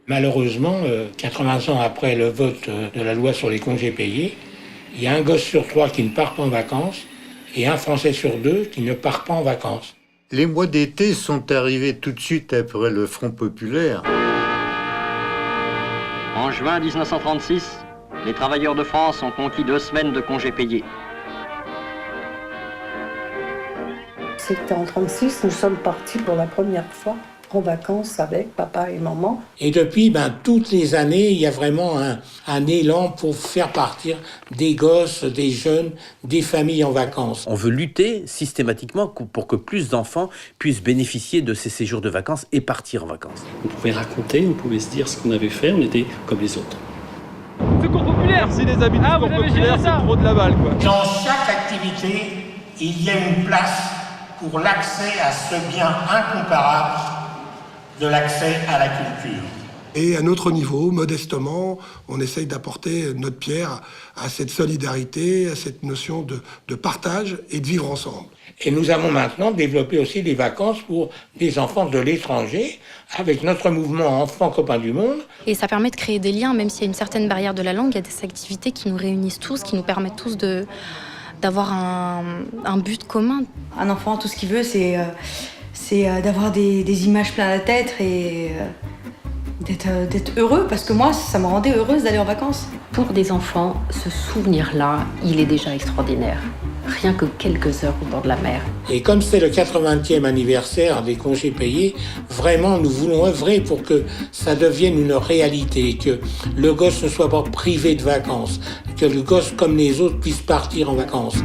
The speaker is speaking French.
Malheureusement, 80 ans après le vote de la loi sur les congés payés, il y a un gosse sur 3 qui ne part pas en vacances et un Français sur 2 qui ne part pas en vacances. Les mois d'été sont arrivés tout de suite après le Front populaire. En juin 1936, les travailleurs de France ont conquis 2 semaines de congés payés. C'était en 1936, nous sommes partis pour la première fois en vacances avec papa et maman. Et depuis, toutes les années, il y a vraiment un élan pour faire partir des gosses, des jeunes, des familles en vacances. On veut lutter systématiquement pour que plus d'enfants puissent bénéficier de ces séjours de vacances et partir en vacances. On pouvait raconter, on pouvait se dire ce qu'on avait fait, on était comme les autres. Secours populaire. Merci les amis du Secours populaire, c'est trop de la balle, quoi. Dans chaque activité, il y a une place pour l'accès à ce bien incomparable de l'accès à la culture. Et à notre niveau, modestement, on essaye d'apporter notre pierre à cette solidarité, à cette notion de partage et de vivre ensemble. Et nous avons maintenant développé aussi des vacances pour des enfants de l'étranger, avec notre mouvement Enfants Copains du Monde. Et ça permet de créer des liens, même s'il y a une certaine barrière de la langue, il y a des activités qui nous réunissent tous, qui nous permettent tous d'avoir un but commun. Un enfant, tout ce qu'il veut, c'est d'avoir des images plein la tête et d'être heureux, parce que moi, ça me rendait heureuse d'aller en vacances. Pour des enfants, ce souvenir-là, il est déjà extraordinaire. Rien que quelques heures au bord de la mer. Et comme c'est le 80e anniversaire des congés payés, vraiment, nous voulons œuvrer pour que ça devienne une réalité, que le gosse ne soit pas privé de vacances, que le gosse, comme les autres, puisse partir en vacances.